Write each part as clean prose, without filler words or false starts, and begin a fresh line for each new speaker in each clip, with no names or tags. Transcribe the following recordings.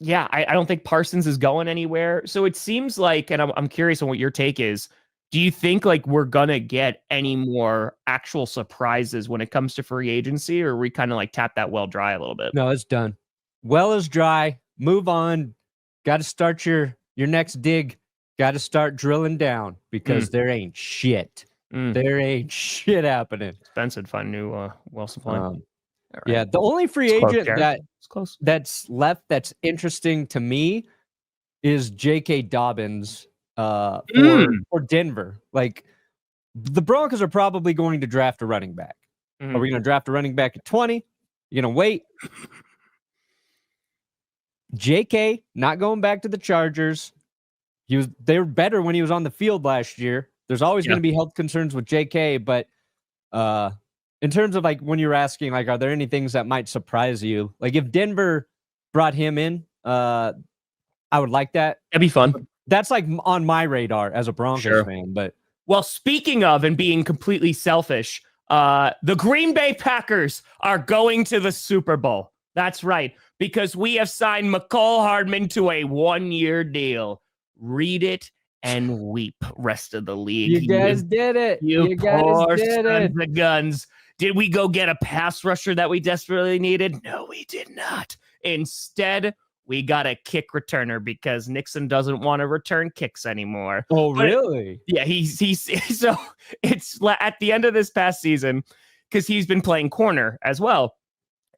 Yeah, I don't think Parsons is going anywhere. So it seems like, and I'm curious on what your take is. Do you think like we're gonna get any more actual surprises when it comes to free agency, or we kind of like tap that well dry a little bit?
No, it's done. Well is dry. Move on. Got to start your next dig. Got to start drilling down because there ain't shit. There ain't shit happening.
Spencer find new well supply.
Right. Yeah, the only free agent that's left that's interesting to me is J.K. Dobbins for Denver. Like, the Broncos are probably going to draft a running back. Are we going to draft a running back at 20? You're going to wait? J.K. not going back to the Chargers. They were better when he was on the field last year. There's always going to be health concerns with J.K., but in terms of like when you're asking, like, are there any things that might surprise you? Like if Denver brought him in, I would like that.
That'd be fun.
That's like on my radar as a Broncos fan. But
well, speaking of and being completely selfish, the Green Bay Packers are going to the Super Bowl. That's right, because we have signed McCall Hardman to a 1-year deal. Read it and weep, rest of the league.
You guys did it.
You poor sons of guns. Did we go get a pass rusher that we desperately needed? No, we did not. Instead, we got a kick returner because Nixon doesn't want to return kicks anymore.
Oh, really?
Yeah, he's so it's at the end of this past season because he's been playing corner as well.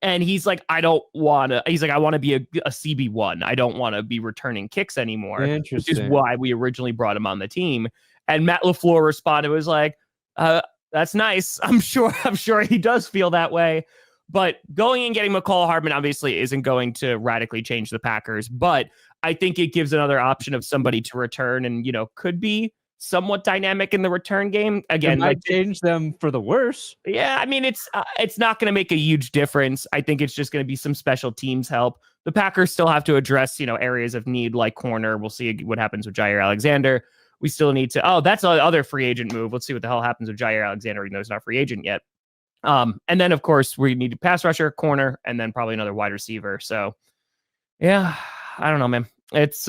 And he's like, I want to be a CB1. I don't want to be returning kicks anymore. Which is why we originally brought him on the team. And Matt LaFleur responded, was like, that's nice. I'm sure he does feel that way. But going and getting McCall Hardman obviously isn't going to radically change the Packers. But I think it gives another option of somebody to return and, could be somewhat dynamic in the return game. Again,
might change them for the worse.
Yeah, I mean, it's not going to make a huge difference. I think it's just going to be some special teams help. The Packers still have to address, areas of need like corner. We'll see what happens with Jair Alexander. We still need to. Oh, that's another free agent move. Let's see what the hell happens with Jair Alexander, even though he's not free agent yet. And then, of course, we need a pass rusher, corner, and then probably another wide receiver. So, yeah, I don't know, man. It's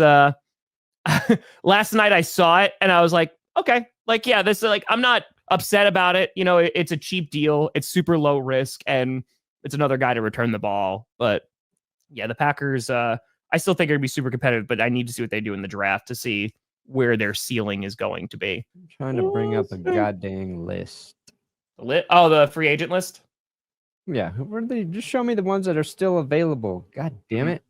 last night I saw it and I was like, okay, like, yeah, this is like, I'm not upset about it. It's a cheap deal. It's super low risk and it's another guy to return the ball. But yeah, the Packers, I still think they're going to be super competitive, but I need to see what they do in the draft to see where their ceiling is going to be.
I'm trying to bring up a goddamn list.
The free agent list?
Yeah. Where are they? Just show me the ones that are still available. God damn it.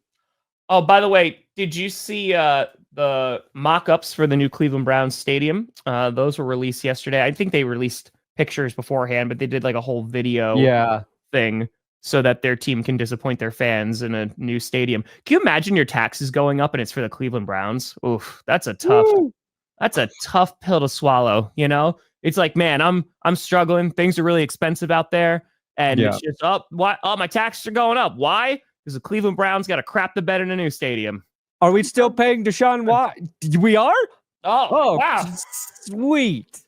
Oh, by the way, did you see the mock-ups for the new Cleveland Browns stadium? Those were released yesterday. I think they released pictures beforehand, but they did like a whole video thing so that their team can disappoint their fans in a new stadium. Can you imagine your taxes going up and it's for the Cleveland Browns? Oof, that's a tough pill to swallow, It's like, man, I'm struggling. Things are really expensive out there. And it's just, my taxes are going up. Why? Because the Cleveland Browns got to crap the bed in a new stadium.
Are we still paying Deshaun Watson? We are?
Oh, wow.
Sweet.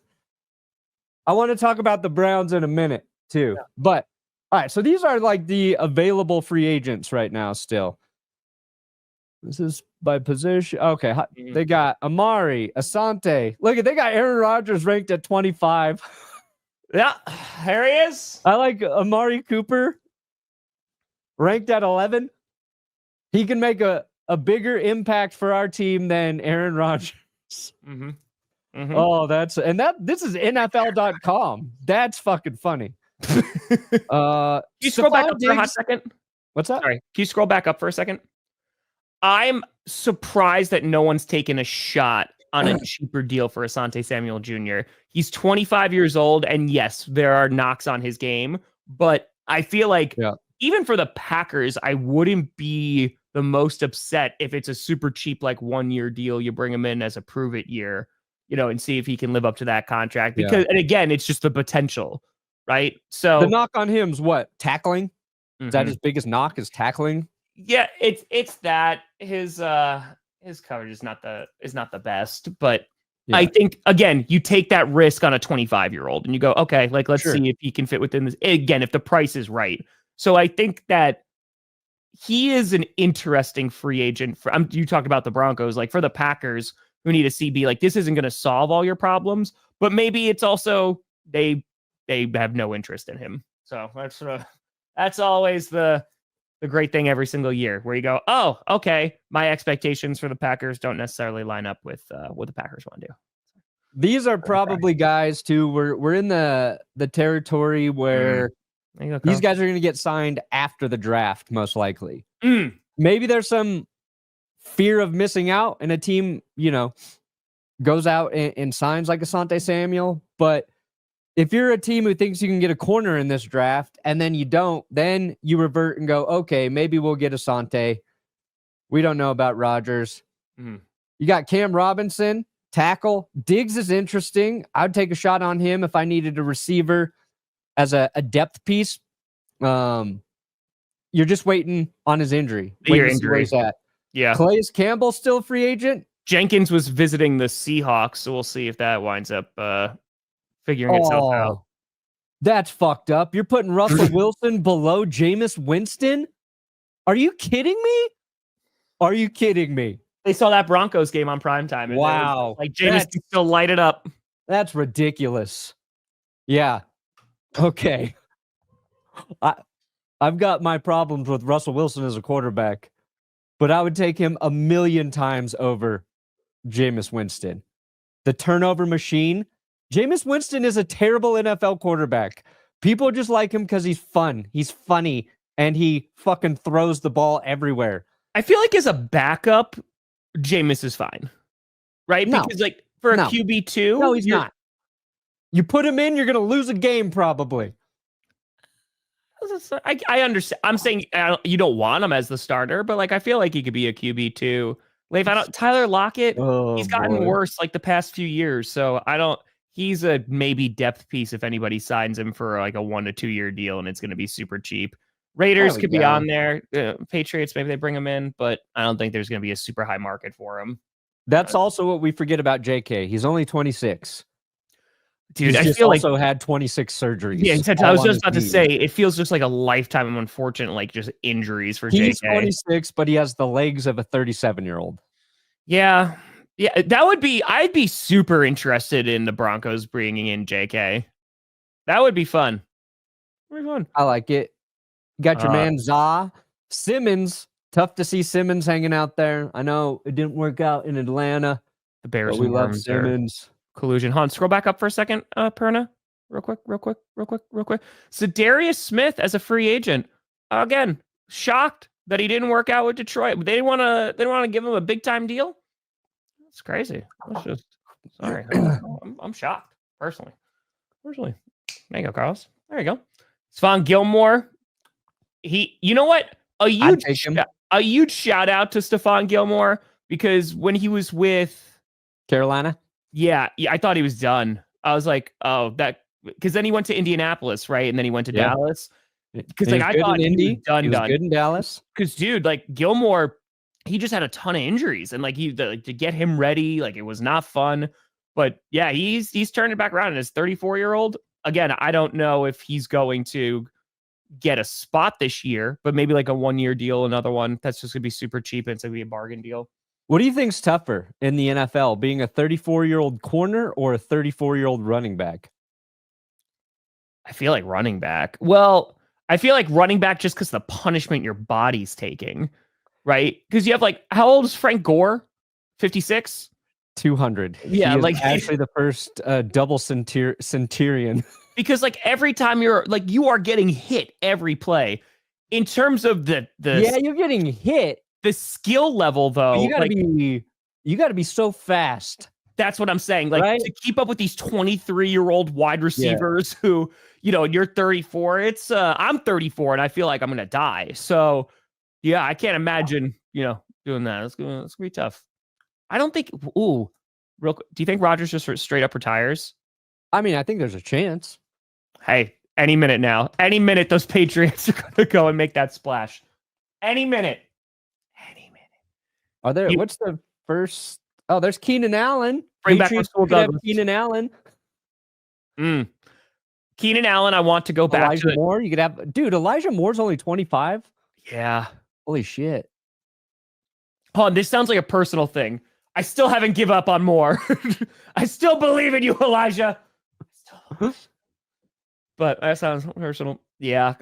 I want to talk about the Browns in a minute, too. Yeah. But, all right, so these are like the available free agents right now still. This is by position. Okay, they got Amari, Asante. Look, they got Aaron Rodgers ranked at 25.
Yeah, there he is.
I like Amari Cooper ranked at 11. He can make a bigger impact for our team than Aaron Rodgers. Oh, this is NFL.com. That's fucking funny.
Can you scroll back up for a hot second?
What's that?
Sorry. Can you scroll back up for a second? I'm surprised that no one's taken a shot on a cheaper deal for Asante Samuel Jr. He's 25 years old, and yes, there are knocks on his game, but I feel like even for the Packers, I wouldn't be the most upset if it's a super cheap, like 1-year deal. You bring him in as a prove it year, and see if he can live up to that contract. Because, and again, it's just the potential, right? So
the knock on him is what? Tackling? Is that his biggest knock? Is tackling?
Yeah, it's that his coverage is not the best, but I think again, you take that risk on a 25-year-old and you go, okay, like let's see if he can fit within this again, if the price is right. So I think that he is an interesting free agent. You talked about the Broncos, like for the Packers who need a CB, like this isn't going to solve all your problems, but maybe it's also they have no interest in him. So that's always the great thing every single year where you go, oh, okay, my expectations for the Packers don't necessarily line up with what the Packers want to do.
These are probably guys too. We're in the territory where these guys are going to get signed after the draft, most likely. Maybe there's some fear of missing out, and a team, goes out and signs like Asante Samuel. But if you're a team who thinks you can get a corner in this draft and then you don't, then you revert and go, okay, maybe we'll get Asante. We don't know about Rodgers. You got Cam Robinson, tackle. Diggs is interesting. I'd take a shot on him if I needed a receiver as a depth piece. You're just waiting on his injury.
Your injury.
Where he's at.
Yeah.
Calais Campbell still a free agent?
Jenkins was visiting the Seahawks, so we'll see if that winds up figuring itself out.
That's fucked up. You're putting Russell Wilson below Jameis Winston? Are you kidding me? Are you kidding me?
They saw that Broncos game on primetime.
Wow.
Like Jameis can still light it up.
That's ridiculous. Yeah. Okay. I've got my problems with Russell Wilson as a quarterback, but I would take him a million times over Jameis Winston. The turnover machine. Jameis Winston is a terrible NFL quarterback. People just like him because he's fun. He's funny, and he fucking throws the ball everywhere.
I feel like as a backup, Jameis is fine. Right?
No.
Because like for a QB2.
No, he's not. You put him in, you're going to lose a game probably.
I understand. I'm saying you don't want him as the starter, but like I feel like he could be a QB2. Like Tyler Lockett, he's gotten worse like the past few years. So he's a maybe depth piece if anybody signs him for like a 1 to 2 year deal and it's going to be super cheap. Raiders could be on there. Patriots, maybe they bring him in, but I don't think there's going to be a super high market for him.
That's also what we forget about JK. He's only 26.
Dude,
I
feel
also had 26 surgeries.
Yeah, I was just about to say, it feels just like a lifetime of unfortunate, like just injuries for JK.
He's 26, but he has the legs of a 37-year-old.
Yeah. Yeah, I'd be super interested in the Broncos bringing in JK. That would be fun.
I like it. You got your man Za. Simmons. Tough to see Simmons hanging out there. I know it didn't work out in Atlanta.
The Bears,
but we love Simmons.
Collusion. Han, scroll back up for a second, Perna. Real quick. Zadarius Smith as a free agent. Again, shocked that he didn't work out with Detroit. They didn't want to give him a big time deal. It's crazy. Sorry. I'm shocked personally. There you go, Carlos. There you go. Stephon Gilmore. You know what? A huge shout out to Stephon Gilmore because when he was with
Carolina.
Yeah, I thought he was done. I was like, oh, that because then he went to Indianapolis, right? And then he went to Dallas. Because like I thought he was done.
He was good in Dallas.
Because dude, like Gilmore, he just had a ton of injuries, and like to get him ready, like it was not fun. But yeah, he's turned it back around. And his 34-year-old, again, I don't know if he's going to get a spot this year, but maybe like a 1 year deal, another one that's just gonna be super cheap and it's gonna be a bargain deal.
What do you think's tougher in the NFL, being a 34-year-old corner or a 34-year-old running back?
I feel like running back. Well, I feel like running back just because the punishment your body's taking, right? Because you have like, how old is Frank Gore? 56?
200.
Yeah,
he is
like
actually the first double centurion.
Because like every time you are getting hit every play. In terms of the
you're getting hit.
The skill level, though,
you gotta be so fast.
That's what I'm saying. Like
right?
To keep up with these 23-year-old wide receivers who, you're 34. It's I'm 34 and I feel like I'm gonna die. So yeah, I can't imagine, doing that. It's gonna be tough. I don't think. Do you think Rodgers just straight up retires?
I mean, I think there's a chance.
Hey, any minute now. Any minute, those Patriots are gonna go and make that splash. Any minute.
Are there? What's the first? Oh, there's Keenan Allen.
Bring back
Keenan Allen.
Keenan Allen. I want to go back
Elijah
to
Moore. You could have, dude. Elijah Moore's only 25.
Yeah.
Holy shit.
Hold on, this sounds like a personal thing. I still haven't give up on Moore. I still believe in you, Elijah. But that sounds personal. Yeah,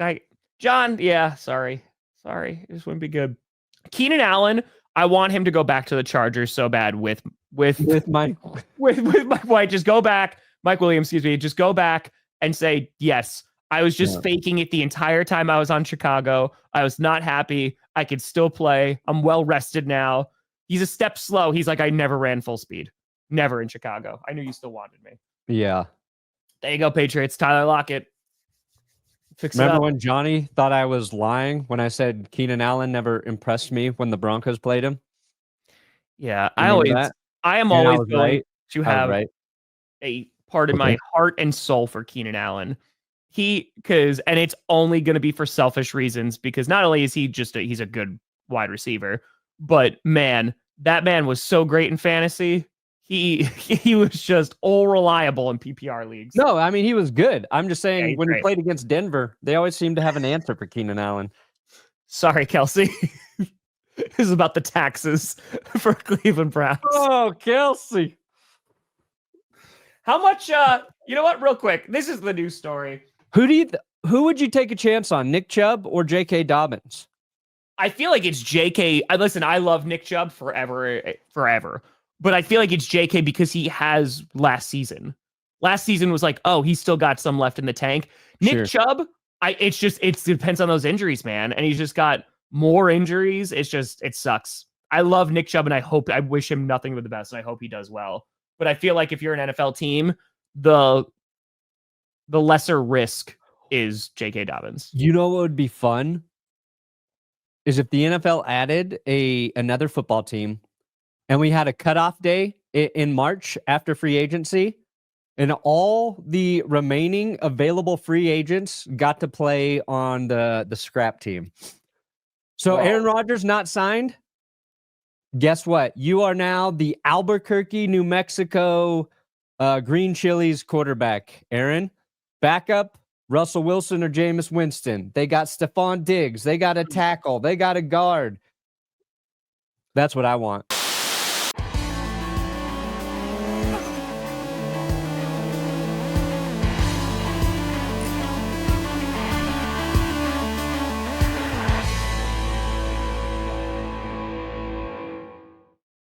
John. Yeah, sorry. This wouldn't be good. Keenan Allen. I want him to go back to the Chargers so bad with
Mike
White. Just go back, Mike Williams. Excuse me. Just go back and say yes. I was just faking it the entire time I was on Chicago. I was not happy. I could still play. I'm well rested now. He's a step slow. He's like, I never ran full speed. Never in Chicago. I knew you still wanted me.
Yeah.
There you go, Patriots. Tyler Lockett.
Remember when Johnny thought I was lying when I said Keenan Allen never impressed me when the Broncos played him?
Yeah, I am always going to have a part in my heart and soul for Keenan Allen. And it's only going to be for selfish reasons, because not only is he he's a good wide receiver, but man, that man was so great in fantasy. He was just all reliable in PPR leagues.
No, I mean, he was good. I'm just saying when he played against Denver, they always seem to have an answer for Keenan Allen.
Sorry, Kelsey. This is about the taxes for Cleveland Browns.
Oh, Kelsey.
How much, you know what, real quick, this is the news story.
Who would you take a chance on, Nick Chubb or J.K. Dobbins?
I feel like it's J.K. Listen, I love Nick Chubb forever. But I feel like it's JK because he has last season. Last season was like, oh, he's still got some left in the tank. Nick Chubb, it depends on those injuries, man. And he's just got more injuries. It sucks. I love Nick Chubb, and I wish him nothing but the best, and I hope he does well. But I feel like if you're an NFL team, the lesser risk is J.K. Dobbins.
You know what would be fun? Is if the NFL added another football team, and we had a cutoff day in March after free agency, and all the remaining available free agents got to play on the scrap team. So Aaron Rodgers not signed. Guess what? You are now the Albuquerque, New Mexico Green Chilies quarterback, Aaron. Backup, Russell Wilson or Jameis Winston. They got Stephon Diggs. They got a tackle. They got a guard. That's what I want.